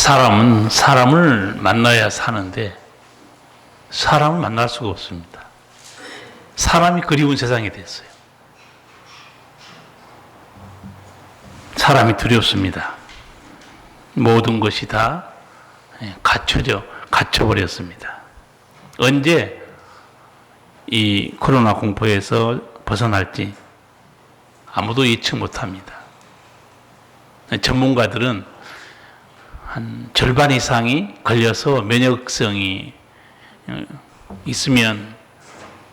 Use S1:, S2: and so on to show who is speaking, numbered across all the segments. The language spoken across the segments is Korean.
S1: 사람은 사람을 만나야 사는데 사람을 만날 수가 없습니다. 사람이 그리운 세상이 됐어요. 사람이 두렵습니다. 모든 것이 다 갇혀버렸습니다. 언제 이 코로나 공포에서 벗어날지 아무도 예측 못합니다. 전문가들은 한 절반 이상이 걸려서 면역성이 있으면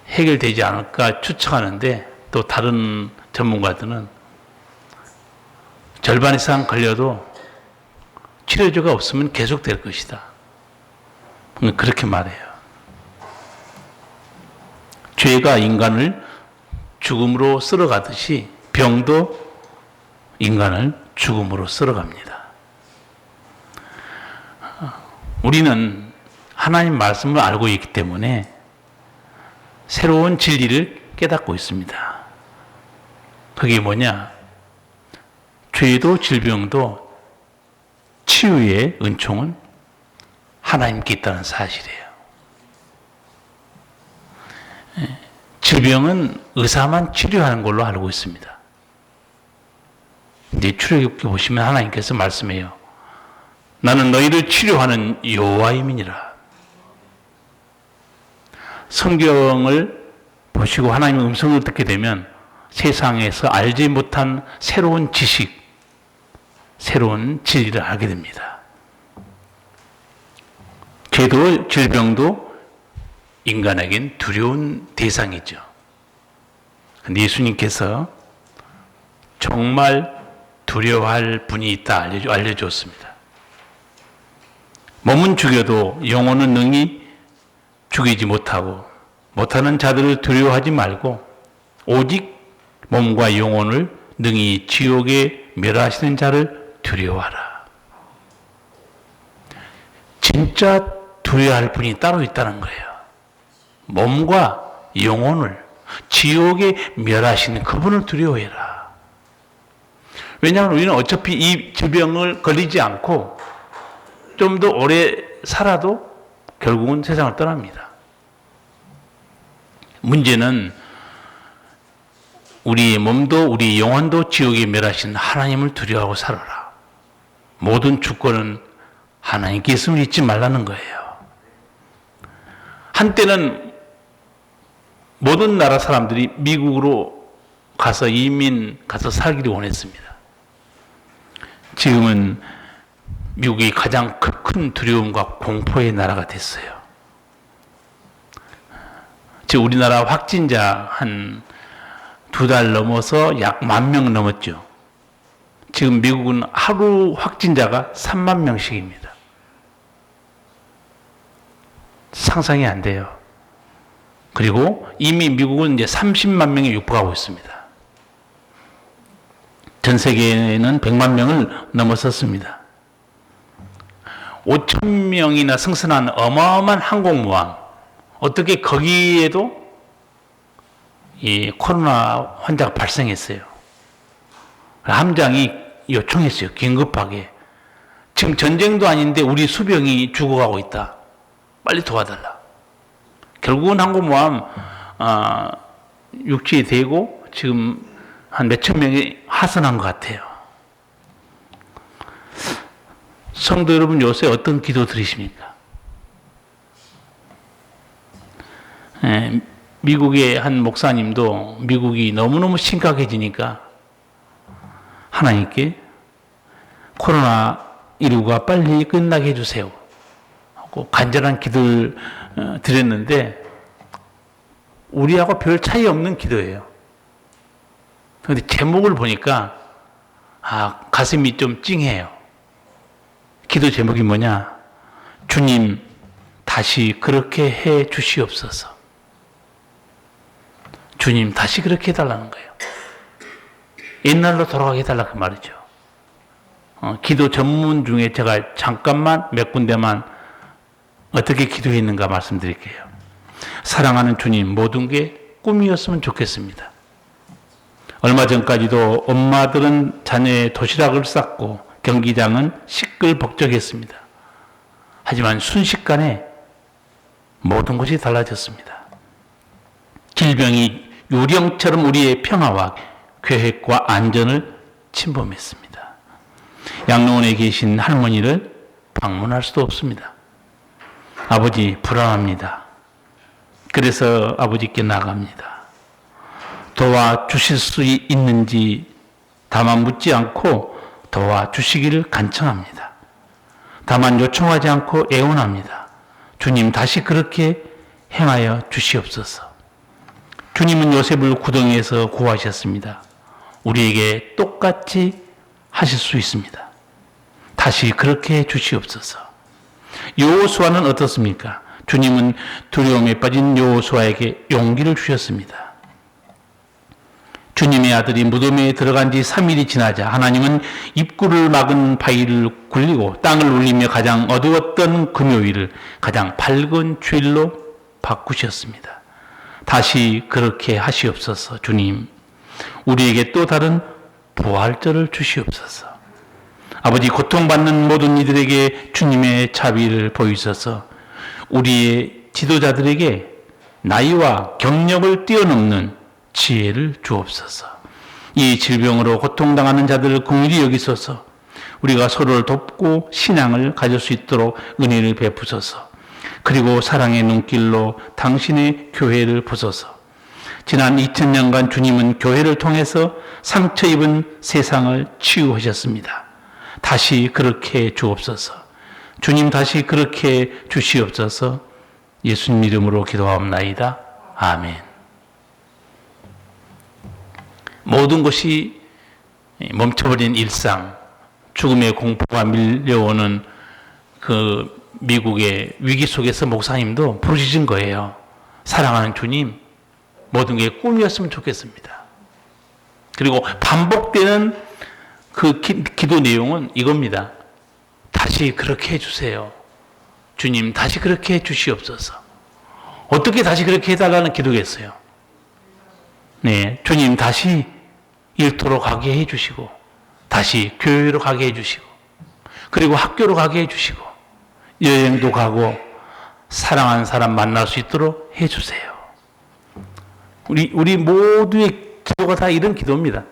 S1: 해결되지 않을까 추측하는데, 또 다른 전문가들은 절반 이상 걸려도 치료제가 없으면 계속될 것이다, 그렇게 말해요. 죄가 인간을 죽음으로 쓸어가듯이 병도 인간을 죽음으로 쓸어갑니다. 우리는 하나님 말씀을 알고 있기 때문에 새로운 진리를 깨닫고 있습니다. 그게 뭐냐? 죄도 질병도 치유의 은총은 하나님께 있다는 사실이에요. 질병은 의사만 치료하는 걸로 알고 있습니다. 근데 출애굽기 보시면 하나님께서 말씀해요. 나는 너희를 치료하는 여호와임이니라. 성경을 보시고 하나님의 음성을 듣게 되면 세상에서 알지 못한 새로운 지식, 새로운 진리를 알게 됩니다. 죄도 질병도 인간에겐 두려운 대상이죠. 근데 예수님께서 정말 두려워할 분이 있다 알려주었습니다. 몸은 죽여도 영혼은 능히 죽이지 못하는 자들을 두려워하지 말고 오직 몸과 영혼을 능히 지옥에 멸하시는 자를 두려워하라. 진짜 두려워할 분이 따로 있다는 거예요. 몸과 영혼을 지옥에 멸하시는 그분을 두려워해라. 왜냐하면 우리는 어차피 이 질병을 걸리지 않고 좀 더 오래 살아도 결국은 세상을 떠납니다. 문제는 우리 몸도 우리 영혼도 지옥에 멸하신 하나님을 두려워하고 살아라. 모든 주권은 하나님께 있음을 잊지 말라는 거예요. 한때는 모든 나라 사람들이 미국으로 가서 이민 가서 살기를 원했습니다. 지금은 미국이 가장 큰 두려움과 공포의 나라가 됐어요. 지금 우리나라 확진자 한 2달 넘어서 약 10,000명 넘었죠. 지금 미국은 하루 확진자가 30,000명씩입니다. 상상이 안 돼요. 그리고 이미 미국은 이제 30만 명에 육박하고 있습니다. 전 세계에는 100만 명을 넘어섰습니다. 5,000명이나 승선한 어마어마한 항공모함, 어떻게 거기에도 이 코로나 환자가 발생했어요. 함장이 요청했어요. 긴급하게. 지금 전쟁도 아닌데 우리 수병이 죽어가고 있다. 빨리 도와달라. 결국은 항공모함 육지에 대고 지금 한 몇천 명이 하선한 것 같아요. 성도 여러분, 요새 어떤 기도 드리십니까? 미국의 한 목사님도 미국이 너무너무 심각해지니까 하나님께 코로나19가 빨리 끝나게 해주세요 하고 간절한 기도를 드렸는데 우리하고 별 차이 없는 기도예요. 그런데 제목을 보니까 가슴이 좀 찡해요. 기도 제목이 뭐냐? 주님, 다시 그렇게 해 주시옵소서. 주님, 다시 그렇게 해달라는 거예요. 옛날로 돌아가게 해달라 그 말이죠. 기도 전문 중에 제가 잠깐만 몇 군데만 어떻게 기도했는가 말씀드릴게요. 사랑하는 주님, 모든 게 꿈이었으면 좋겠습니다. 얼마 전까지도 엄마들은 자녀의 도시락을 쌌고 경기장은 시끌벅적했습니다. 하지만 순식간에 모든 것이 달라졌습니다. 질병이 유령처럼 우리의 평화와 계획과 안전을 침범했습니다. 양로원에 계신 할머니를 방문할 수도 없습니다. 아버지 불안합니다. 그래서 아버지께 나갑니다. 도와주실 수 있는지 다만 묻지 않고 도와주시기를 간청합니다. 다만 요청하지 않고 애원합니다. 주님 다시 그렇게 행하여 주시옵소서. 주님은 요셉을 구덩이에서 구하셨습니다. 우리에게 똑같이 하실 수 있습니다. 다시 그렇게 해 주시옵소서. 여호수아는 어떻습니까? 주님은 두려움에 빠진 여호수아에게 용기를 주셨습니다. 주님의 아들이 무덤에 들어간 지 3일이 지나자 하나님은 입구를 막은 바위를 굴리고 땅을 울리며 가장 어두웠던 금요일을 가장 밝은 주일로 바꾸셨습니다. 다시 그렇게 하시옵소서. 주님, 우리에게 또 다른 부활절을 주시옵소서. 아버지, 고통받는 모든 이들에게 주님의 자비를 보이소서. 우리의 지도자들에게 나이와 경력을 뛰어넘는 지혜를 주옵소서. 이 질병으로 고통당하는 자들을 긍휼히 여기소서. 우리가 서로를 돕고 신앙을 가질 수 있도록 은혜를 베푸소서. 그리고 사랑의 눈길로 당신의 교회를 보소서. 지난 2000년간 주님은 교회를 통해서 상처 입은 세상을 치유하셨습니다. 다시 그렇게 주옵소서. 주님 다시 그렇게 주시옵소서. 예수님 이름으로 기도하옵나이다. 아멘. 모든 것이 멈춰버린 일상, 죽음의 공포가 밀려오는 그 미국의 위기 속에서 목사님도 부르짖은 거예요. 사랑하는 주님, 모든 게 꿈이었으면 좋겠습니다. 그리고 반복되는 그 기도 내용은 이겁니다. 다시 그렇게 해주세요. 주님, 다시 그렇게 해주시옵소서. 어떻게 다시 그렇게 해달라는 기도겠어요? 네, 주님 다시 일터로 가게 해주시고, 다시 교회로 가게 해주시고, 그리고 학교로 가게 해주시고, 여행도 가고, 사랑하는 사람 만날 수 있도록 해주세요. 우리 모두의 기도가 다 이런 기도입니다.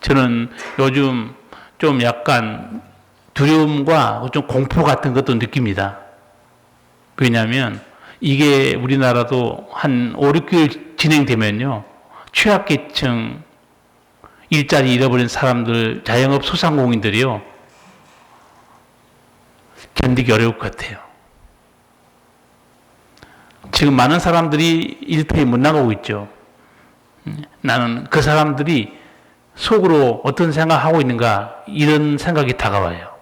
S1: 저는 요즘 좀 약간 두려움과 좀 공포 같은 것도 느낍니다. 왜냐하면 이게 우리나라도 한 5, 6개월 진행되면요, 취약계층, 일자리 잃어버린 사람들, 자영업 소상공인들이요, 견디기 어려울 것 같아요. 지금 많은 사람들이 일터에 못 나가고 있죠. 나는 그 사람들이 속으로 어떤 생각하고 있는가, 이런 생각이 다가와요.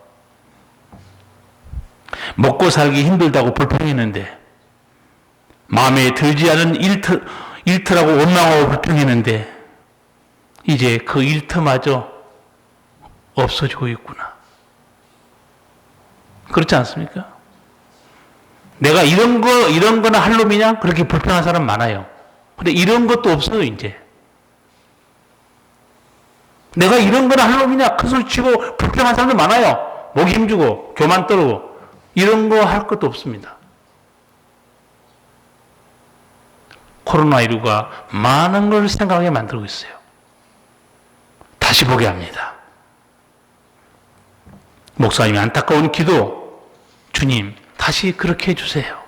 S1: 먹고 살기 힘들다고 불평했는데, 마음에 들지 않은 일터라고 원망하고 불평했는데, 이제 그 일터마저 없어지고 있구나. 그렇지 않습니까? 내가 이런 거나 할 놈이냐? 그렇게 불평한 사람 많아요. 근데 이런 것도 없어요, 이제. 내가 이런 거나 할 놈이냐? 큰 소리 치고 불평한 사람도 많아요. 목이 힘주고, 교만 떨고, 이런 거 할 것도 없습니다. 코로나19가 많은 걸 생각하게 만들고 있어요. 다시 보게 합니다. 목사님이 안타까운 기도, 주님, 다시 그렇게 해주세요.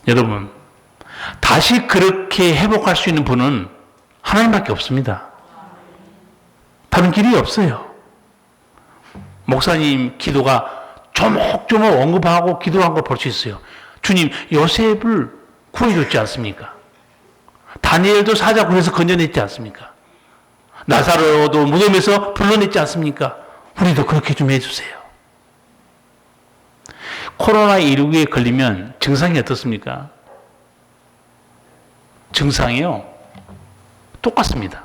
S1: 여러분, 다시 그렇게 회복할 수 있는 분은 하나님밖에 없습니다. 다른 길이 없어요. 목사님 기도가 조목조목 언급하고 기도한 걸 볼 수 있어요. 주님, 요셉을 구해줬지 않습니까? 다니엘도 사자굴에서 건져냈지 않습니까? 나사로도 무덤에서 불러냈지 않습니까? 우리도 그렇게 좀 해주세요. 코로나19에 걸리면 증상이 어떻습니까? 증상이요, 똑같습니다.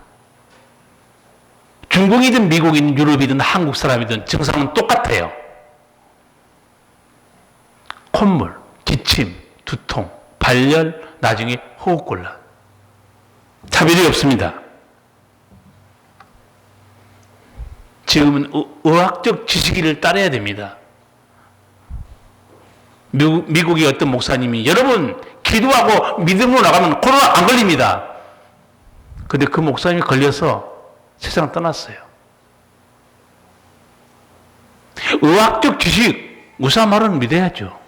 S1: 중국이든 미국이든 유럽이든 한국 사람이든 증상은 똑같아요. 콧물, 기침, 두통, 발열, 나중에 호흡곤란. 차별이 없습니다. 지금은 의학적 지식을 따라야 됩니다. 미국의 어떤 목사님이 여러분 기도하고 믿음으로 나가면 코로나 안 걸립니다. 근데 그 목사님이 걸려서 세상을 떠났어요. 의학적 지식, 의사 말은 믿어야죠.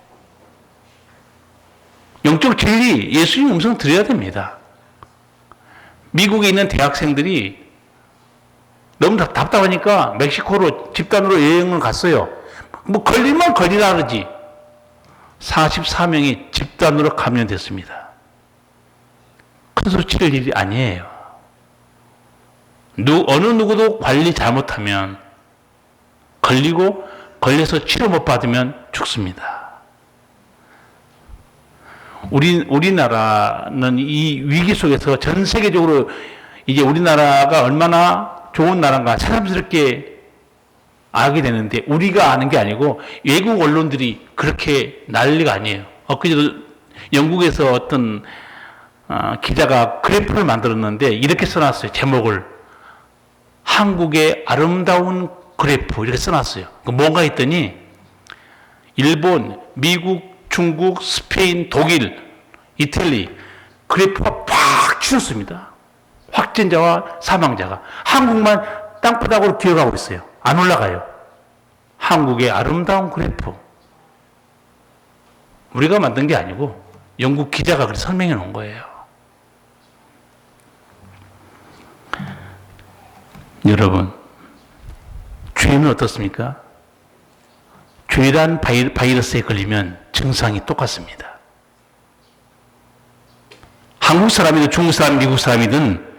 S1: 영적 진리, 예수님 음성 드려야 됩니다. 미국에 있는 대학생들이 너무 답답하니까 멕시코로 집단으로 여행을 갔어요. 뭐 걸리면 걸리라 그러지. 44명이 집단으로 감염됐습니다. 큰 소리 칠 일이 아니에요. 어느 누구도 관리 잘못하면 걸리고 걸려서 치료 못 받으면 죽습니다. 우리나라는 이 위기 속에서 전 세계적으로 이제 우리나라가 얼마나 좋은 나라인가 새삼스럽게 알게 되는데 우리가 아는 게 아니고 외국 언론들이 그렇게 난리가 아니에요. 엊그제도 영국에서 어떤 기자가 그래프를 만들었는데 이렇게 써놨어요. 제목을 한국의 아름다운 그래프 이렇게 써놨어요. 뭔가 했더니 일본, 미국, 중국, 스페인, 독일, 이탈리 그래프가 팍 치솟습니다. 확진자와 사망자가. 한국만 땅바닥으로 기어가고 있어요. 안 올라가요. 한국의 아름다운 그래프. 우리가 만든 게 아니고 영국 기자가 그렇게 설명해 놓은 거예요. 여러분, 죄는 어떻습니까? 죄란 바이러스에 걸리면 증상이 똑같습니다. 한국 사람이든 중국 사람, 미국 사람이든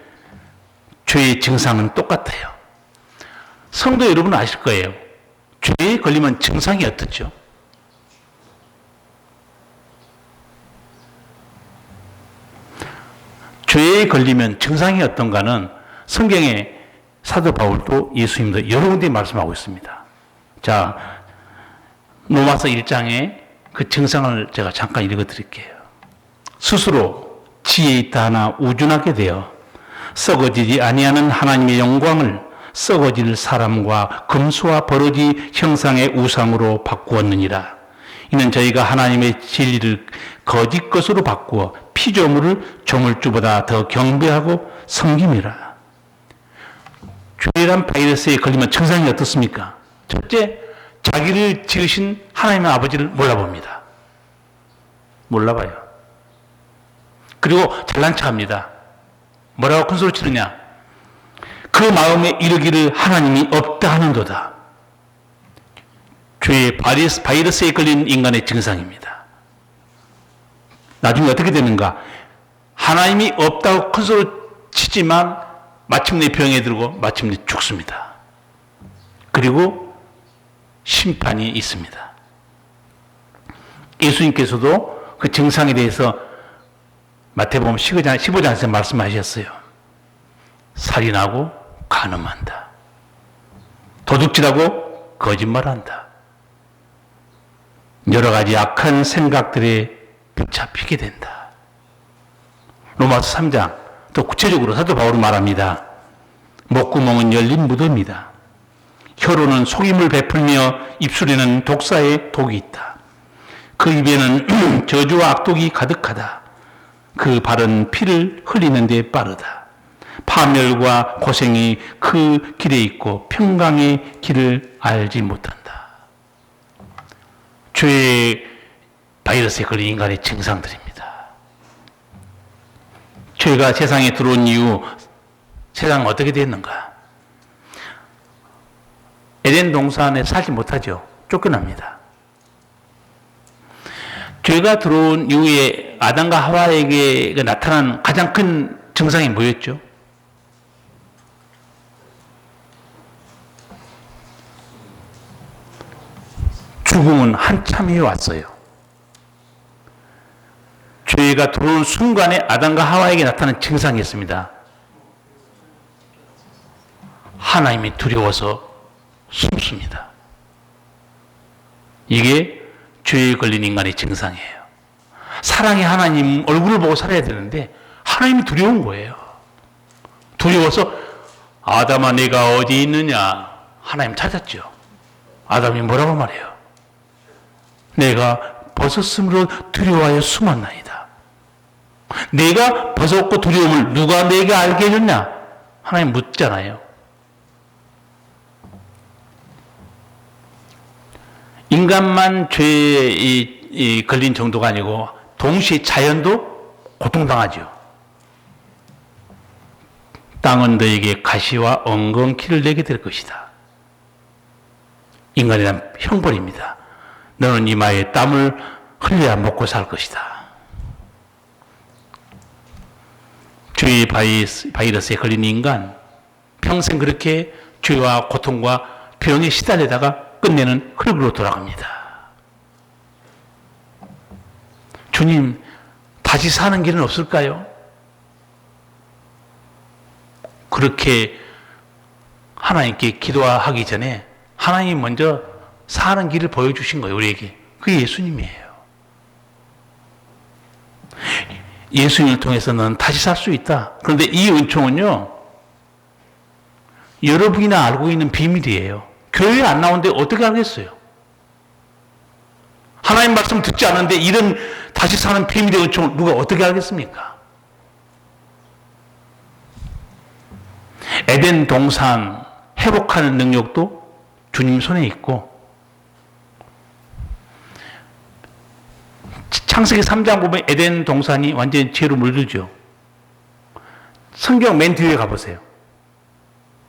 S1: 죄의 증상은 똑같아요. 성도 여러분 아실 거예요. 죄에 걸리면 증상이 어떻죠? 죄에 걸리면 증상이 어떤가는 성경에 사도 바울도 예수님도 여러 군데 말씀하고 있습니다. 자, 로마서 1장에 그 증상을 제가 잠깐 읽어드릴게요. 스스로 지혜 있다 하나 우준하게 되어 썩어지지 아니하는 하나님의 영광을 썩어질 사람과 금수와 버러지 형상의 우상으로 바꾸었느니라. 이는 저희가 하나님의 진리를 거짓 것으로 바꾸어 피조물을 조물주보다 더 경배하고 섬김이라. 죄란 바이러스에 걸리면 증상이 어떻습니까? 첫째, 자기를 지으신 하나님의 아버지를 몰라봅니다. 몰라봐요. 그리고 잘난 척합니다. 뭐라고 큰소리 치느냐? 그 마음에 이르기를 하나님이 없다 하는도다. 죄의 바이러스에 걸린 인간의 증상입니다. 나중에 어떻게 되는가? 하나님이 없다고 큰소리 치지만 마침내 병에 들고 마침내 죽습니다. 그리고 심판이 있습니다. 예수님께서도 그 증상에 대해서 마태복음 15장에서 말씀하셨어요. 살인하고 간음한다. 도둑질하고 거짓말한다. 여러 가지 악한 생각들에 붙잡히게 된다. 로마서 3장 또 구체적으로 사도 바울은 말합니다. 목구멍은 열린 무덤이다. 혀로는 속임을 베풀며 입술에는 독사의 독이 있다. 그 입에는 저주와 악독이 가득하다. 그 발은 피를 흘리는 데 빠르다. 파멸과 고생이 그 길에 있고 평강의 길을 알지 못한다. 죄의 바이러스에 걸린 인간의 증상들입니다. 죄가 세상에 들어온 이후 세상은 어떻게 됐는가? 에덴 동산에 살지 못하죠. 쫓겨납니다. 죄가 들어온 이후에 아담과 하와에게 나타난 가장 큰 증상이 뭐였죠? 죽음은 한참이 왔어요. 죄가 들어온 순간에 아담과 하와에게 나타난 증상이었습니다. 하나님이 두려워서 숨습니다. 이게 죄에 걸린 인간의 증상이에요. 사랑의 하나님 얼굴을 보고 살아야 되는데 하나님이 두려운 거예요. 두려워서 아담아 내가 어디 있느냐? 하나님 찾았죠. 아담이 뭐라고 말해요? 내가 벗었으므로 두려워하여 숨었나이다. 내가 벗었고 두려움을 누가 내게 알게 해줬냐? 하나님 묻잖아요. 인간만 죄에 걸린 정도가 아니고 동시에 자연도 고통당하죠. 땅은 너에게 가시와 엉겅퀴를 내게 될 것이다. 인간이란 형벌입니다. 너는 이마에 땀을 흘려야 먹고 살 것이다. 죄의 바이러스에 걸린 인간, 평생 그렇게 죄와 고통과 병에 시달리다가 끝내는 흙으로 돌아갑니다. 주님, 다시 사는 길은 없을까요? 그렇게 하나님께 기도하기 전에 하나님이 먼저 사는 길을 보여주신 거예요, 우리에게. 그게 예수님이에요. 예수님을 통해서 넌 다시 살 수 있다. 그런데 이 은총은요, 여러분이나 알고 있는 비밀이에요. 교회에 안 나오는데 어떻게 알겠어요? 하나님 말씀 듣지 않는데 이런 다시 사는 비밀의 은총을 누가 어떻게 알겠습니까? 에덴 동산 회복하는 능력도 주님 손에 있고, 창세기 3장 보면 에덴 동산이 완전히 죄로 물들죠. 성경 맨 뒤에 가보세요.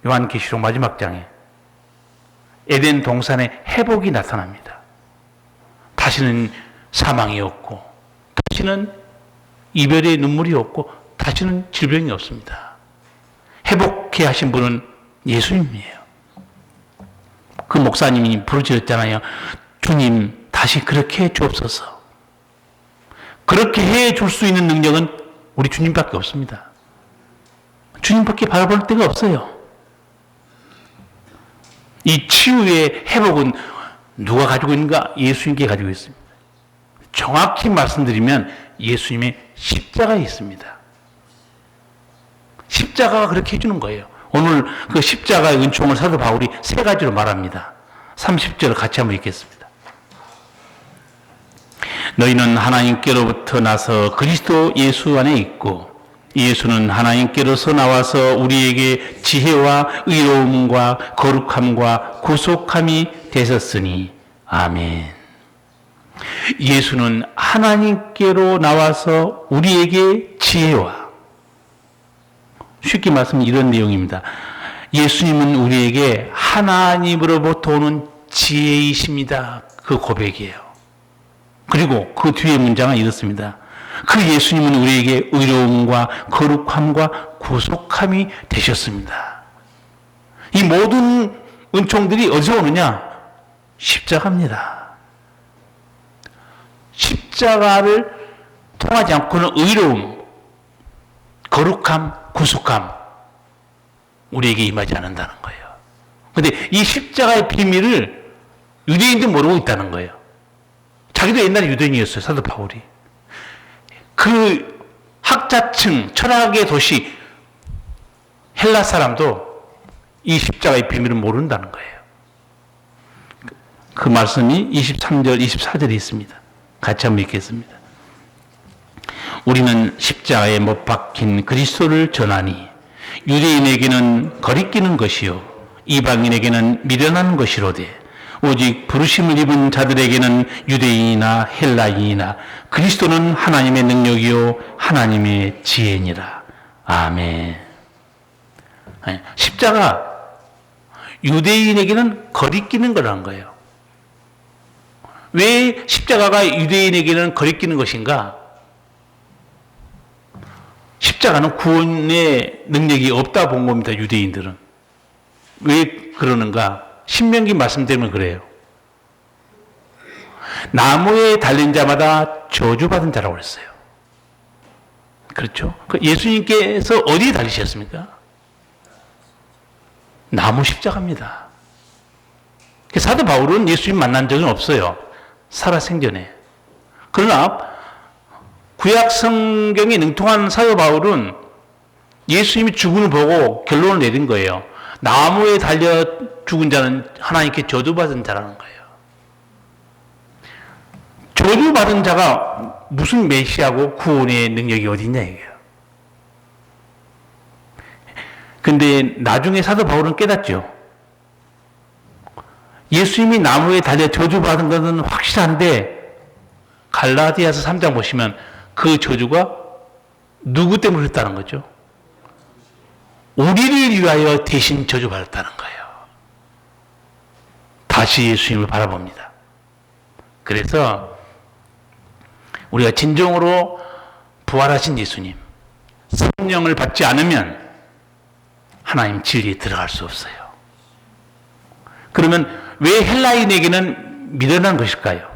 S1: 요한계시록 마지막 장에 에덴 동산의 회복이 나타납니다. 다시는 사망이 없고, 다시는 이별의 눈물이 없고, 다시는 질병이 없습니다. 회복해 하신 분은 예수님이에요. 그 목사님이 부르짖었잖아요. 주님, 다시 그렇게 해 주옵소서. 그렇게 해 줄 수 있는 능력은 우리 주님밖에 없습니다. 주님밖에 바라볼 데가 없어요. 이 치유의 회복은 누가 가지고 있는가? 예수님께 가지고 있습니다. 정확히 말씀드리면 예수님의 십자가에 있습니다. 십자가가 그렇게 해주는 거예요. 오늘 그 십자가의 은총을 사도 바울이 세 가지로 말합니다. 30절을 같이 한번 읽겠습니다. 너희는 하나님께로부터 나서 그리스도 예수 안에 있고, 예수는 하나님께로서 나와서 우리에게 지혜와 의로움과 거룩함과 구속함이 되셨으니 아멘. 예수는 하나님께로 나와서 우리에게 지혜와, 쉽게 말하면 이런 내용입니다. 예수님은 우리에게 하나님으로부터 오는 지혜이십니다. 그 고백이에요. 그리고 그 뒤에 문장은 이렇습니다. 그 예수님은 우리에게 의로움과 거룩함과 구속함이 되셨습니다. 이 모든 은총들이 어디서 오느냐? 십자가입니다. 십자가를 통하지 않고는 의로움, 거룩함, 구속함 우리에게 임하지 않는다는 거예요. 그런데 이 십자가의 비밀을 유대인도 모르고 있다는 거예요. 자기도 옛날에 유대인이었어요, 사도 바울이. 그 학자층, 철학의 도시 헬라 사람도 이 십자가의 비밀을 모른다는 거예요. 그 말씀이 23절, 24절에 있습니다. 같이 한번 읽겠습니다. 우리는 십자가에 못 박힌 그리스도를 전하니 유대인에게는 거리끼는 것이요 이방인에게는 미련한 것이로되 오직 부르심을 입은 자들에게는 유대인이나 헬라인이나 그리스도는 하나님의 능력이요 하나님의 지혜니라. 아멘. 십자가 유대인에게는 거리끼는 거라는 거예요. 왜 십자가가 유대인에게는 거리끼는 것인가? 십자가는 구원의 능력이 없다 본 겁니다, 유대인들은. 왜 그러는가? 신명기 말씀드리면 그래요. 나무에 달린 자마다 저주받은 자라고 그랬어요. 그렇죠? 예수님께서 어디에 달리셨습니까? 나무 십자가입니다. 사도 바울은 예수님 만난 적은 없어요. 살아생전에. 그러나 구약 성경에 능통한 사도 바울은 예수님이 죽음을 보고 결론을 내린 거예요. 나무에 달려 죽은 자는 하나님께 저주받은 자라는 거예요. 저주받은 자가 무슨 메시아고 구원의 능력이 어디 있냐 이게요. 근데 나중에 사도 바울은 깨닫죠. 예수님이 나무에 달려 저주받은 것은 확실한데 갈라디아서 3장 보시면 그 저주가 누구 때문에 그랬다는 거죠? 우리를 위하여 대신 저주받았다는 거예요. 다시 예수님을 바라봅니다. 그래서 우리가 진정으로 부활하신 예수님, 성령을 받지 않으면 하나님 진리에 들어갈 수 없어요. 그러면 왜 헬라인에게는 미련한 것일까요?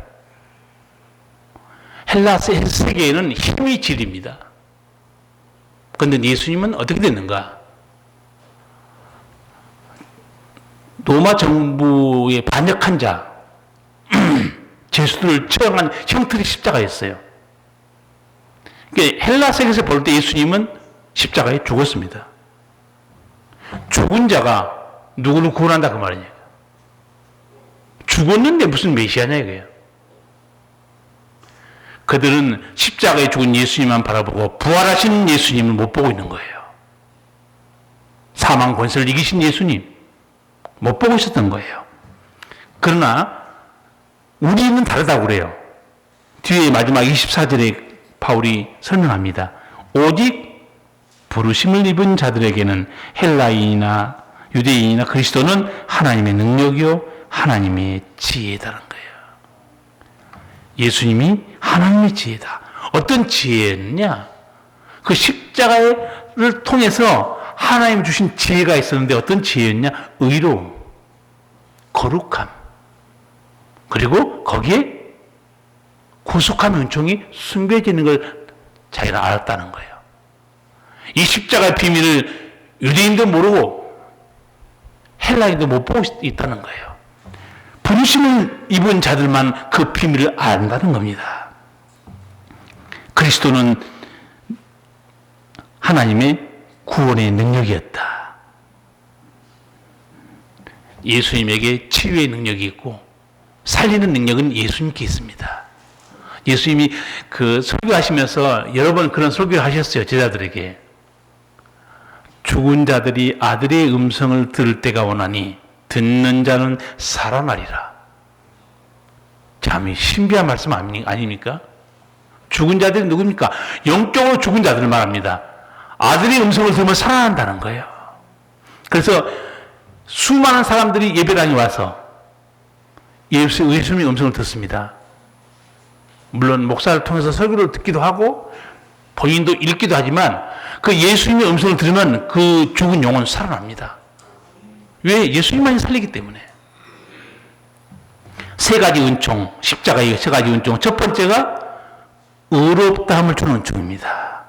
S1: 헬라 세계에는 힘이 진리입니다. 그런데 예수님은 어떻게 됐는가? 로마 정부에 반역한 자, 죄수들을 처형한 형틀이 십자가였어요. 그러니까 헬라 세계에서 볼 때 예수님은 십자가에 죽었습니다. 죽은 자가 누구를 구원한다 그 말이에요. 죽었는데 무슨 메시아냐 이거예요. 그들은 십자가에 죽은 예수님만 바라보고 부활하신 예수님을 못 보고 있는 거예요. 사망 권세를 이기신 예수님 못 보고 있었던 거예요. 그러나 우리는 다르다고 그래요. 뒤에 마지막 24절에 바울이 설명합니다. 오직 부르심을 입은 자들에게는 헬라인이나 유대인이나 그리스도는 하나님의 능력이요 하나님의 지혜다는 거예요. 예수님이 하나님의 지혜다. 어떤 지혜였냐? 그 십자가를 통해서 하나님 주신 지혜가 있었는데 어떤 지혜였냐? 의로움, 거룩함, 그리고 거기에 구속함의 은총이 숨겨지는 걸 자기가 알았다는 거예요. 이 십자가의 비밀을 유대인도 모르고 헬라인도 못 보고 있다는 거예요. 부르심을 입은 자들만 그 비밀을 안다는 겁니다. 그리스도는 하나님의 구원의 능력이었다. 예수님에게 치유의 능력이 있고 살리는 능력은 예수님께 있습니다. 예수님이 그 설교하시면서 여러 번 그런 설교를 하셨어요. 제자들에게. 죽은 자들이 아들의 음성을 들을 때가 오나니 듣는 자는 살아나리라. 참 신비한 말씀 아닙니까? 죽은 자들이 누굽니까? 영적으로 죽은 자들을 말합니다. 아들의 음성을 들으면 살아난다는 거예요. 그래서 수많은 사람들이 예배당에 와서 예수님의 음성을 듣습니다. 물론 목사를 통해서 설교를 듣기도 하고 본인도 읽기도 하지만 그 예수님의 음성을 들으면 그 죽은 영혼은 살아납니다. 왜? 예수님만이 살리기 때문에. 세 가지 은총, 십자가의 세 가지 은총. 첫 번째가 의롭다함을 주는 은총입니다.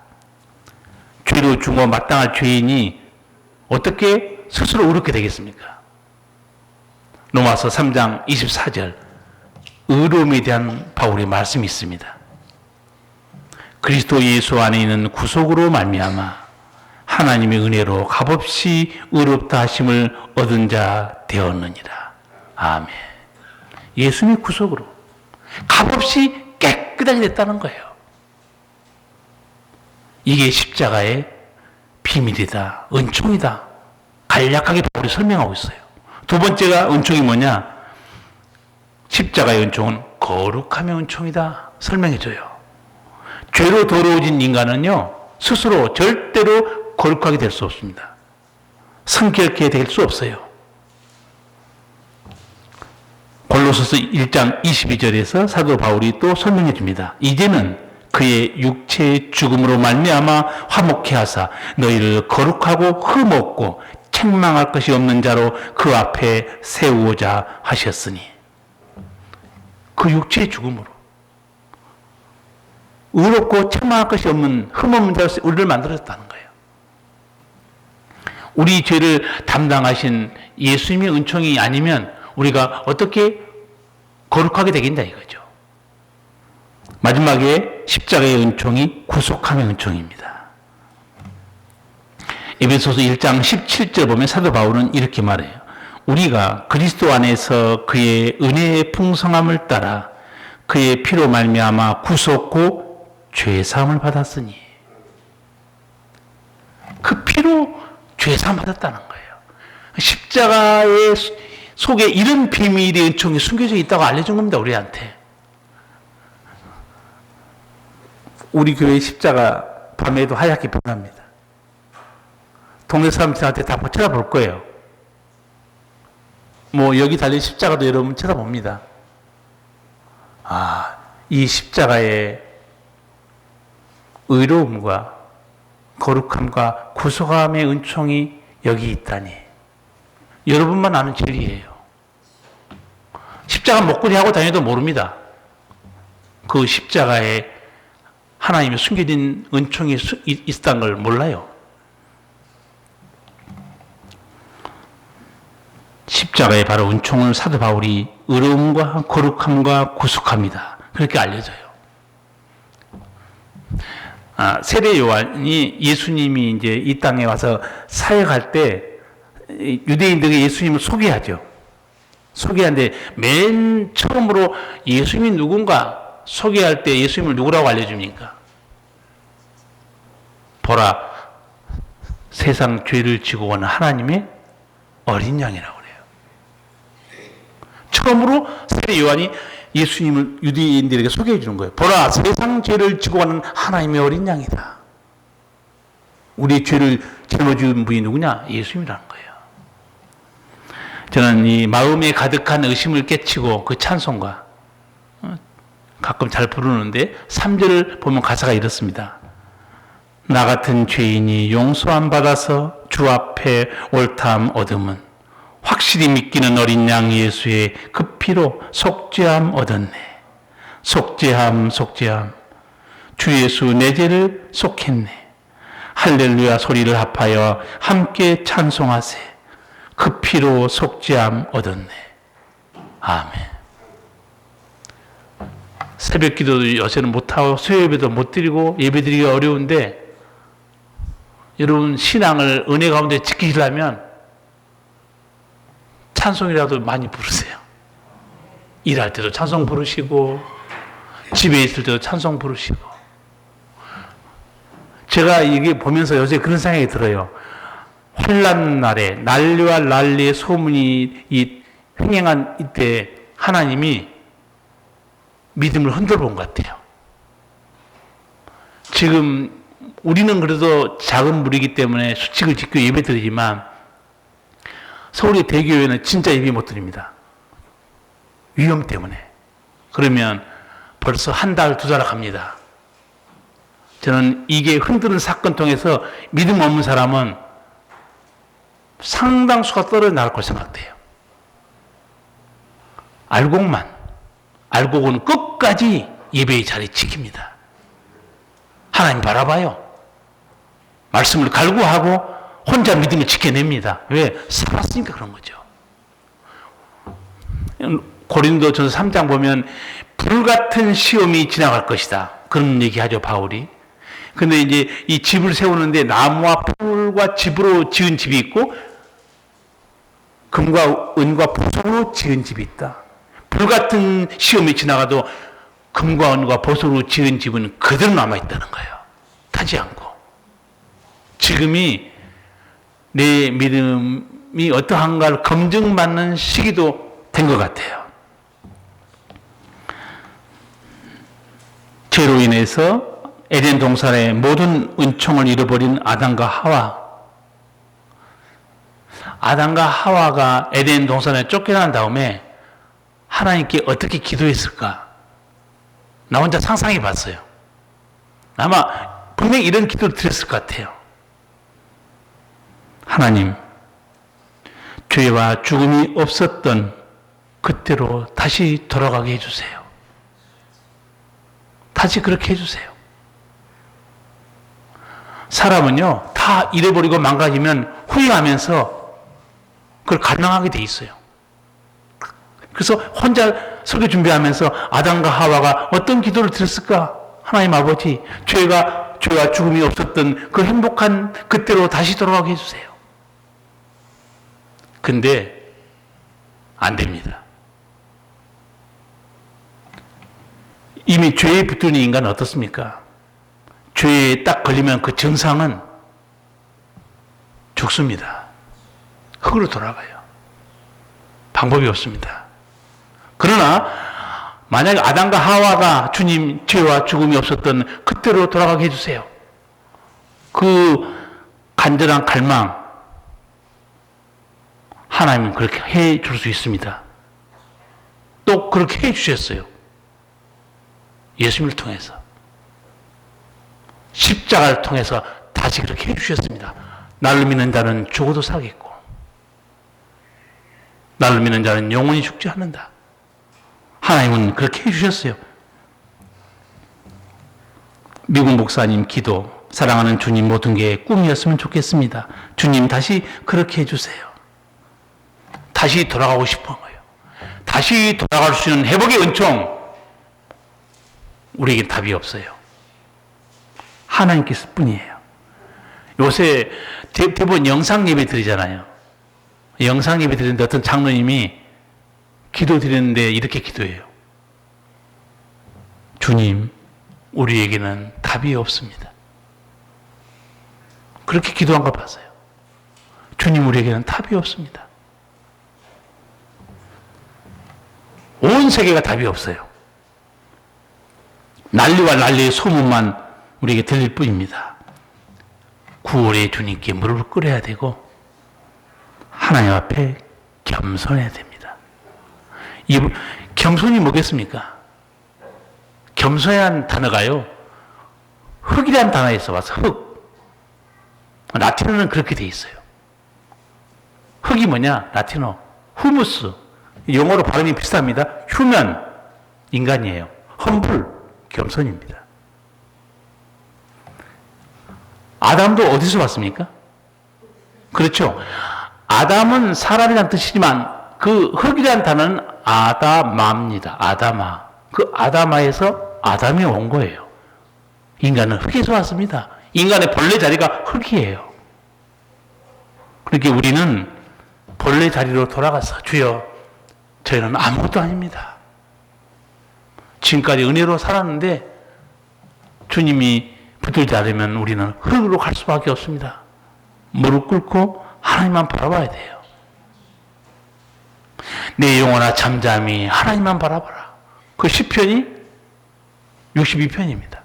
S1: 죄로 죽어 마땅할 죄인이 어떻게 스스로 의롭게 되겠습니까? 로마서 3장 24절 의로움에 대한 바울의 말씀이 있습니다. 그리스도 예수 안에 있는 구속으로 말미암아 하나님의 은혜로 값없이 의롭다 하심을 얻은 자 되었느니라. 아멘. 예수님의 구속으로 값없이 깨끗하게 됐다는 거예요. 이게 십자가의 비밀이다. 은총이다. 간략하게 바울이 설명하고 있어요. 두 번째가 은총이 뭐냐? 십자가의 은총은 거룩함의 은총이다. 설명해줘요. 죄로 더러워진 인간은요, 스스로 절대로 거룩하게 될 수 없습니다. 성결케 될 수 없어요. 골로새서 1장 22절에서 사도 바울이 또 설명해 줍니다. 이제는 그의 육체의 죽음으로 말미암아 화목케 하사 너희를 거룩하고 흠없고 책망할 것이 없는 자로 그 앞에 세우고자 하셨으니 그 육체의 죽음으로 의롭고 책망할 것이 없는 흠없는 자로 우리를 만들었다는 거예요. 우리 죄를 담당하신 예수님의 은총이 아니면 우리가 어떻게 거룩하게 되겠냐 이거죠. 마지막에 십자가의 은총이 구속함의 은총입니다. 에베소서 1장 17절 보면 사도 바울은 이렇게 말해요. 우리가 그리스도 안에서 그의 은혜의 풍성함을 따라 그의 피로 말미암아 구속고 죄 사함을 받았으니, 그 피로 죄 사함 받았다는 거예요. 십자가의 속에 이런 비밀의 은총이 숨겨져 있다고 알려준 겁니다, 우리한테. 우리 교회 십자가 밤에도 하얗게 변합니다. 동네 사람들한테 다 쳐다볼 거예요. 뭐 여기 달린 십자가도 여러분 쳐다봅니다. 아, 이 십자가의 의로움과 거룩함과 구속함의 은총이 여기 있다니. 여러분만 아는 진리예요. 십자가 목걸이 하고 다녀도 모릅니다. 그 십자가에 하나님의 숨겨진 은총이 있었다는 걸 몰라요. 십자가에 바로 은총을 사도 바울이 의로움과 거룩함과 구속합니다. 그렇게 알려져요. 세례 요한이 예수님이 이제 이 땅에 와서 사역할 때 유대인들에게 예수님을 소개하죠. 소개하는데 맨 처음으로 예수님이 누군가 소개할 때 예수님을 누구라고 알려줍니까? 보라, 세상 죄를 지고 오는 하나님의 어린 양이라고 그래요. 처음으로 세례 요한이 예수님을 유대인들에게 소개해 주는 거예요. 보라, 세상 죄를 지고 가는 하나님의 어린 양이다. 우리의 죄를 짊어진 분이 누구냐? 예수님이라는 거예요. 저는 이 마음에 가득한 의심을 깨치고 그 찬송가 가끔 잘 부르는데 3절을 보면 가사가 이렇습니다. 나 같은 죄인이 용서함 받아서 주 앞에 옳다함 얻음은 확실히 믿기는 어린 양 예수의 그 피로 속죄함 얻었네. 속죄함 속죄함 주 예수 내 죄를 속했네. 할렐루야 소리를 합하여 함께 찬송하세. 그 피로 속죄함 얻었네. 아멘. 새벽 기도도 요새는 못하고 수요예배도 못 드리고 예배드리기가 어려운데 여러분 신앙을 은혜 가운데 지키시려면 찬송이라도 많이 부르세요. 일할 때도 찬송 부르시고 집에 있을 때도 찬송 부르시고. 제가 이게 보면서 요새 그런 생각이 들어요. 환난 날에 난리와 난리의 소문이 횡행한 이때 하나님이 믿음을 흔들어 본 것 같아요. 지금 우리는 그래도 작은 무리이기 때문에 수칙을 지켜 예배드리지만 서울의 대교회는 진짜 예배 못 드립니다. 위험 때문에. 그러면 벌써 한 달, 두 달 갑니다. 저는 이게 흔드는 사건 통해서 믿음 없는 사람은 상당수가 떨어져 나갈 걸 생각돼요. 알고는 끝까지 예배의 자리 지킵니다. 하나님 바라봐요. 말씀을 갈구하고 혼자 믿음을 지켜냅니다. 왜? 살았으니까 그런 거죠. 고린도전서 3장 보면 불같은 시험이 지나갈 것이다. 그런 얘기하죠, 바울이. 근데 이제 이 집을 세우는데 나무와 풀과 집으로 지은 집이 있고 금과 은과 보석으로 지은 집이 있다. 불같은 시험이 지나가도 금과 은과 보석으로 지은 집은 그대로 남아있다는 거예요. 타지 않고. 지금이 내 믿음이 어떠한가를 검증받는 시기도 된 것 같아요. 죄로 인해서 에덴 동산의 모든 은총을 잃어버린 아담과 하와가 에덴 동산에 쫓겨난 다음에 하나님께 어떻게 기도했을까? 나 혼자 상상해 봤어요. 아마 분명히 이런 기도를 드렸을 것 같아요. 하나님, 죄와 죽음이 없었던 그때로 다시 돌아가게 해주세요. 다시 그렇게 해주세요. 사람은요, 다 잃어버리고 망가지면 후회하면서 그걸 갈망하게 돼 있어요. 그래서 혼자 설교 준비하면서 아담과 하와가 어떤 기도를 드렸을까? 하나님 아버지, 죄와 죽음이 없었던 그 행복한 그때로 다시 돌아가게 해주세요. 근데 안 됩니다. 이미 죄에 붙들린 인간은 어떻습니까? 죄에 딱 걸리면 그 증상은 죽습니다. 흙으로 돌아가요. 방법이 없습니다. 그러나 만약 아담과 하와가 주님 죄와 죽음이 없었던 그때로 돌아가게 해주세요. 그 간절한 갈망, 하나님은 그렇게 해 줄 수 있습니다. 또 그렇게 해 주셨어요. 예수님을 통해서. 십자가를 통해서 다시 그렇게 해 주셨습니다. 나를 믿는 자는 죽어도 살겠고, 나를 믿는 자는 영원히 죽지 않는다. 하나님은 그렇게 해 주셨어요. 미국 목사님 기도, 사랑하는 주님 모든 게 꿈이었으면 좋겠습니다. 주님 다시 그렇게 해주세요. 다시 돌아가고 싶은 거예요. 다시 돌아갈 수 있는 회복의 은총, 우리에게 답이 없어요. 하나님께서 뿐이에요. 요새 대부분 영상 예배 드리잖아요. 영상 예배 드리는데 어떤 장로님이 기도 드리는데 이렇게 기도해요. 주님, 우리에게는 답이 없습니다. 그렇게 기도한 걸 봤어요. 주님, 우리에게는 답이 없습니다. 온 세계가 답이 없어요. 난리와 난리의 소문만 우리에게 들릴 뿐입니다. 구원의 주님께 무릎을 꿇어야 되고 하나님 앞에 겸손해야 됩니다. 이 겸손이 뭐겠습니까? 겸손한 단어가요, 흙이라는 단어에서 와서 흙. 라틴어는 그렇게 돼 있어요. 흙이 뭐냐? 라틴어 후무스. 영어로 발음이 비슷합니다. 휴면, 인간이에요. 험불, 겸손입니다. 아담도 어디서 왔습니까? 그렇죠. 아담은 사람이란 뜻이지만 그 흙이라는 단어는 아다마입니다. 아다마. 그 아다마에서 아담이 온 거예요. 인간은 흙에서 왔습니다. 인간의 본래 자리가 흙이에요. 그렇게 우리는 본래 자리로 돌아가서 주여, 저희는 아무것도 아닙니다. 지금까지 은혜로 살았는데 주님이 붙들지 않으면 우리는 흙으로 갈 수밖에 없습니다. 무릎 꿇고 하나님만 바라봐야 돼요. 내 영혼아 잠잠히 하나님만 바라봐라. 그 시편이 62편입니다.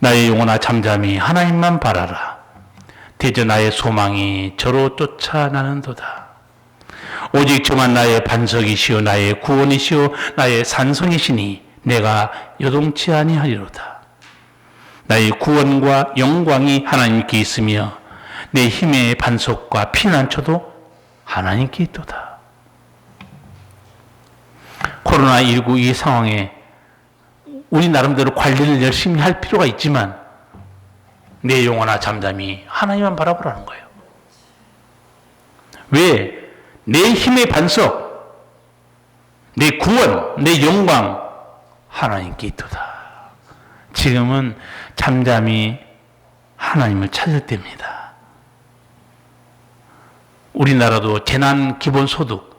S1: 나의 영혼아 잠잠히 하나님만 바라라. 대저 나의 소망이 저로 쫓아나는도다. 오직 저만 나의 반석이시오 나의 구원이시오 나의 산성이시니 내가 요동치 아니하리로다. 나의 구원과 영광이 하나님께 있으며 내 힘의 반석과 피난처도 하나님께 있도다. 코로나19 이 상황에 우리 나름대로 관리를 열심히 할 필요가 있지만 내 영혼아 잠잠히 하나님만 바라보라는 거예요. 왜? 내 힘의 반석, 내 구원, 내 영광 하나님께 있도다. 지금은 잠잠히 하나님을 찾을 때입니다. 우리나라도 재난 기본소득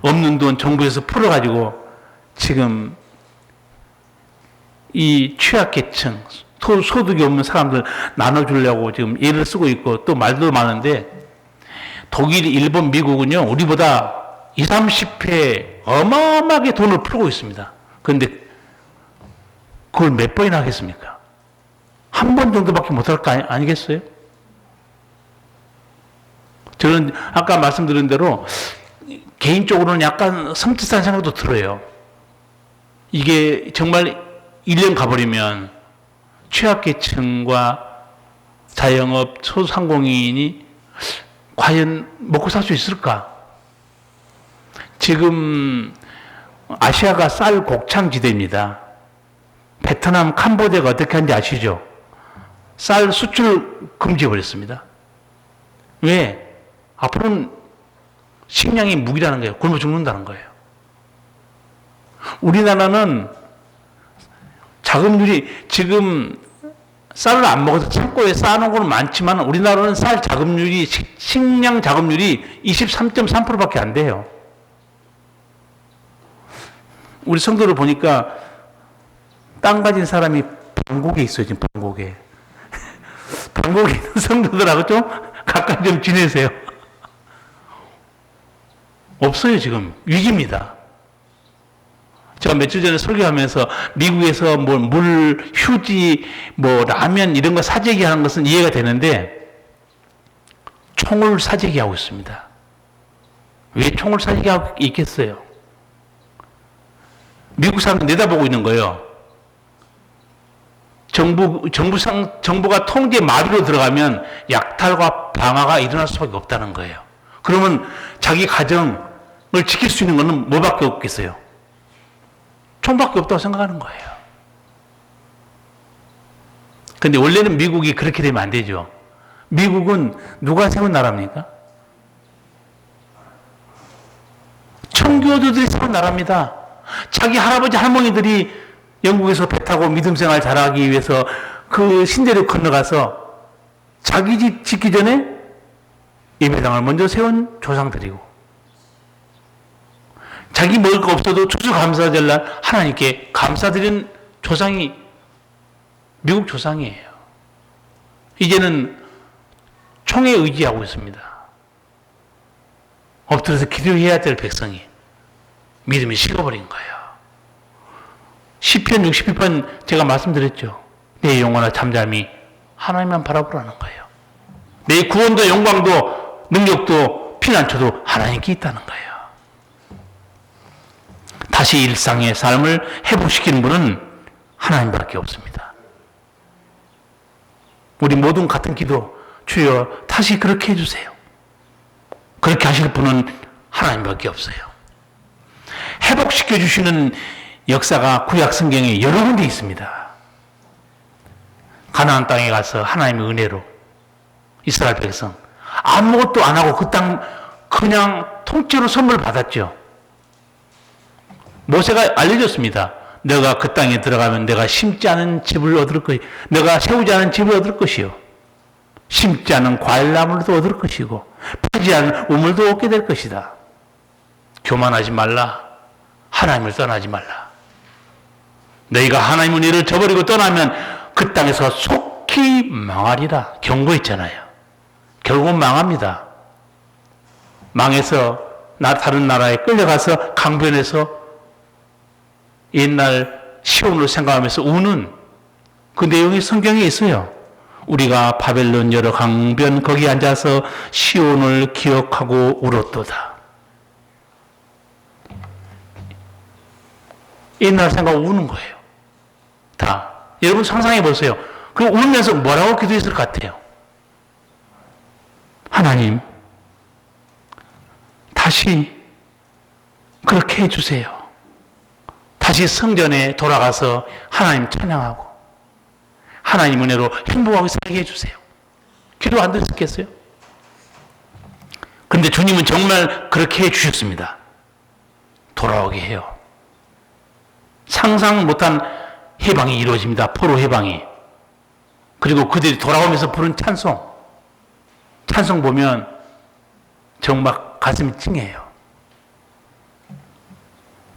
S1: 없는 돈 정부에서 풀어가지고 지금 이 취약계층, 소득이 없는 사람들 나눠주려고 지금 애를 쓰고 있고 또 말도 많은데 독일, 일본, 미국은요 우리보다 20, 30회 어마어마하게 돈을 풀고 있습니다. 그런데 그걸 몇 번이나 하겠습니까? 한 번 정도밖에 못할 거 아니겠어요? 저는 아까 말씀드린 대로 개인적으로는 약간 섬찟한 생각도 들어요. 이게 정말 1년 가버리면 취약계층과 자영업 소상공인이 과연 먹고 살 수 있을까? 지금 아시아가 쌀 곡창지대입니다. 베트남, 캄보디아가 어떻게 하는지 아시죠? 쌀 수출 금지해버렸습니다. 왜? 앞으로는 식량이 무기라는 거예요. 굶어 죽는다는 거예요. 우리나라는 자급률이 지금 쌀을 안 먹어서 창고에 쌓아놓은 건 많지만 우리나라는 쌀 자급률이, 식량 자급률이 23.3%밖에 안 돼요. 우리 성도를 보니까 땅 가진 사람이 방콕에 있어요, 지금 방콕에. 방콕에 있는 성도들하고 좀 가까이 좀 지내세요. 없어요, 지금. 위기입니다. 제가 며칠 전에 설교하면서 미국에서 뭐 물, 휴지, 뭐 라면 이런 거 사재기 하는 것은 이해가 되는데 총을 사재기 하고 있습니다. 왜 총을 사재기 하고 있겠어요? 미국 사람들 내다보고 있는 거예요. 정부가 통제 마비로 들어가면 약탈과 방화가 일어날 수밖에 없다는 거예요. 그러면 자기 가정을 지킬 수 있는 것은 뭐밖에 없겠어요? 총밖에 없다고 생각하는 거예요. 근데 원래는 미국이 그렇게 되면 안 되죠. 미국은 누가 세운 나라입니까? 청교도들이 세운 나라입니다. 자기 할아버지 할머니들이 영국에서 배 타고 믿음 생활 잘하기 위해서 그 신대를 건너가서 자기 집 짓기 전에 예배당을 먼저 세운 조상들이고, 자기 먹을 거 없어도 추수감사절날 하나님께 감사드리는 조상이 미국 조상이에요. 이제는 총에 의지하고 있습니다. 엎드려서 기도해야 될 백성이 믿음이 식어버린 거예요. 시편 61편 제가 말씀드렸죠. 내 영혼아 잠잠히 하나님만 바라보라는 거예요. 내 구원도 영광도 능력도 피난처도 하나님께 있다는 거예요. 다시 일상의 삶을 회복시키는 분은 하나님밖에 없습니다. 우리 모든 같은 기도, 주여 다시 그렇게 해주세요. 그렇게 하실 분은 하나님밖에 없어요. 회복시켜 주시는 역사가 구약 성경에 여러 군데 있습니다. 가나안 땅에 가서 하나님의 은혜로 이스라엘 백성 아무것도 안 하고 그 땅 그냥 통째로 선물 받았죠. 모세가 알려줬습니다. 너가 그 땅에 들어가면 내가 심지 않은 집을 얻을 것이요, 내가 세우지 않은 집을 얻을 것이요, 심지 않은 과일나무도 얻을 것이고 파지 않은 우물도 얻게 될 것이다. 교만하지 말라. 하나님을 떠나지 말라. 너희가 하나님의 은혜를 저버리고 떠나면 그 땅에서 속히 망하리라 경고했잖아요. 결국은 망합니다. 망해서 다른 나라에 끌려가서 강변에서 옛날 시온을 생각하면서 우는 그 내용이 성경에 있어요. 우리가 바벨론 여러 강변 거기 앉아서 시온을 기억하고 울었도다. 옛날 생각하고 우는 거예요. 다. 여러분 상상해 보세요. 그 울면서 뭐라고 기도했을 것 같아요? 하나님, 다시 그렇게 해주세요. 다시 성전에 돌아가서 하나님 찬양하고 하나님 은혜로 행복하게 살게 해주세요. 기도 안 드렸겠어요? 그런데 주님은 정말 그렇게 해주셨습니다. 돌아오게 해요. 상상 못한 해방이 이루어집니다. 포로 해방이. 그리고 그들이 돌아오면서 부른 찬송. 찬송 보면 정말 가슴이 찡해요.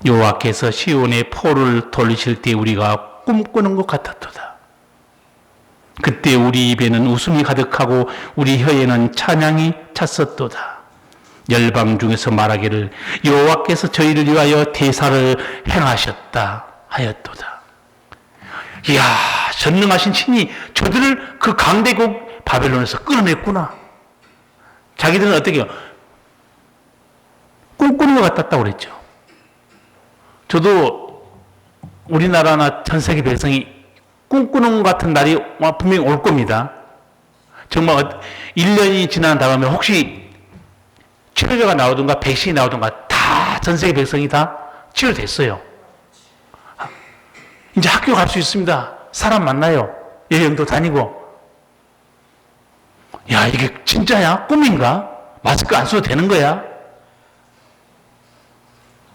S1: 여호와께서 시온의 포를 돌리실 때 우리가 꿈꾸는 것 같았도다. 그때 우리 입에는 웃음이 가득하고 우리 혀에는 찬양이 찼었도다. 열방 중에서 말하기를 여호와께서 저희를 위하여 대사를 행하셨다 하였도다. 이야, 전능하신 신이 저들을 그 강대국 바벨론에서 끌어냈구나. 자기들은 어떻게 해요? 꿈꾸는 것 같았다고 그랬죠. 저도 우리나라나 전 세계 백성이 꿈꾸는 것 같은 날이 분명히 올 겁니다. 정말 1년이 지난 다음에 혹시 치료제가 나오든가 백신이 나오든가 다 전 세계 백성이 다 치료됐어요. 이제 학교 갈 수 있습니다. 사람 만나요. 여행도 다니고. 야, 이게 진짜야? 꿈인가? 마스크 안 써도 되는 거야?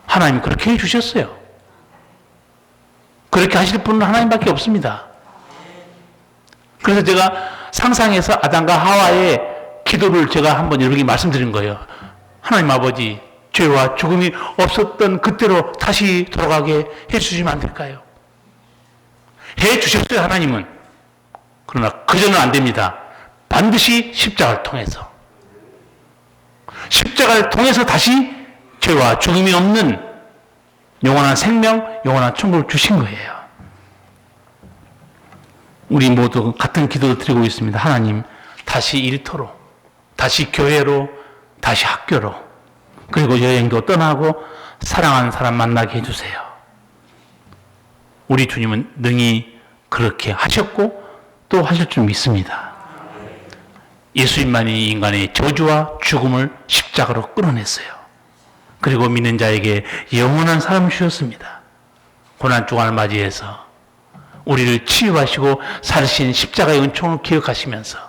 S1: 하나님이 그렇게 해주셨어요. 그렇게 하실 분은 하나님밖에 없습니다. 그래서 제가 상상해서 아담과 하와의 기도를 제가 한번 여러분에게 말씀드린 거예요. 하나님 아버지, 죄와 죽음이 없었던 그때로 다시 돌아가게 해주시면 안 될까요? 해 주셨어요, 하나님은. 그러나 그저는 안 됩니다. 반드시 십자가를 통해서. 십자가를 통해서 다시 죄와 죽음이 없는 영원한 생명, 영원한 천국을 주신 거예요. 우리 모두 같은 기도를 드리고 있습니다. 하나님, 다시 일터로, 다시 교회로, 다시 학교로, 그리고 여행도 떠나고 사랑하는 사람 만나게 해주세요. 우리 주님은 능히 그렇게 하셨고 또 하실 줄 믿습니다. 예수님만이 인간의 저주와 죽음을 십자가로 끌어냈어요. 그리고 믿는 자에게 영원한 삶을 주셨습니다. 고난주간을 맞이해서 우리를 치유하시고 살으신 십자가의 은총을 기억하시면서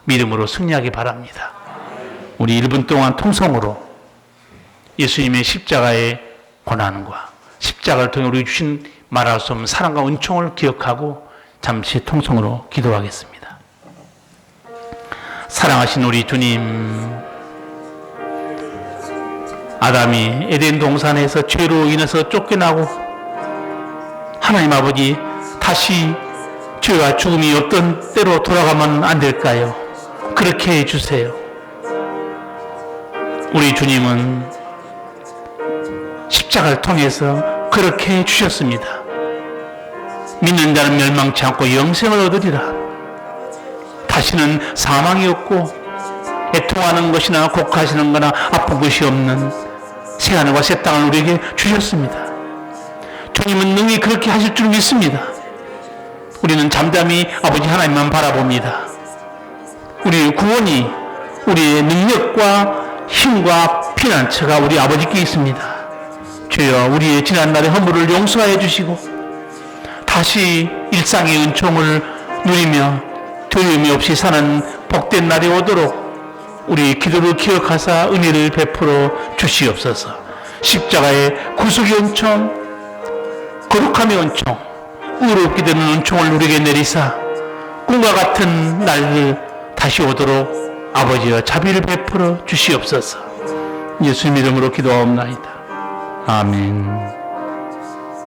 S1: 믿음으로 승리하기 바랍니다. 우리 1분 동안 통성으로 예수님의 십자가의 고난과 십자가를 통해 우리 주신 말할 수 없는 사랑과 은총을 기억하고 잠시 통성으로 기도하겠습니다. 사랑하신 우리 주님, 아담이 에덴 동산에서 죄로 인해서 쫓겨나고 하나님 아버지 다시 죄와 죽음이 없던 때로 돌아가면 안 될까요? 그렇게 해주세요. 우리 주님은 십자가를 통해서 그렇게 해주셨습니다. 믿는 자는 멸망치 않고 영생을 얻으리라. 다시는 사망이 없고 애통하는 것이나 곡하시는 거나 아픈 것이 없는 새하늘과 새 땅을 우리에게 주셨습니다. 주님은 능히 그렇게 하실 줄 믿습니다. 우리는 잠잠히 아버지 하나님만 바라봅니다. 우리의 구원이 우리의 능력과 힘과 피난처가 우리 아버지께 있습니다. 주여, 우리의 지난날의 허물을 용서해 주시고 다시 일상의 은총을 누리며 두려움이 없이 사는 복된 날이 오도록 우리 기도를 기억하사 은혜를 베풀어 주시옵소서. 십자가의 구속의 은총, 거룩함의 은총, 의롭게 되는 은총을 우리에게 내리사 꿈과 같은 날을 다시 오도록 아버지여 자비를 베풀어 주시옵소서. 예수님 이름으로 기도하옵나이다. 아멘.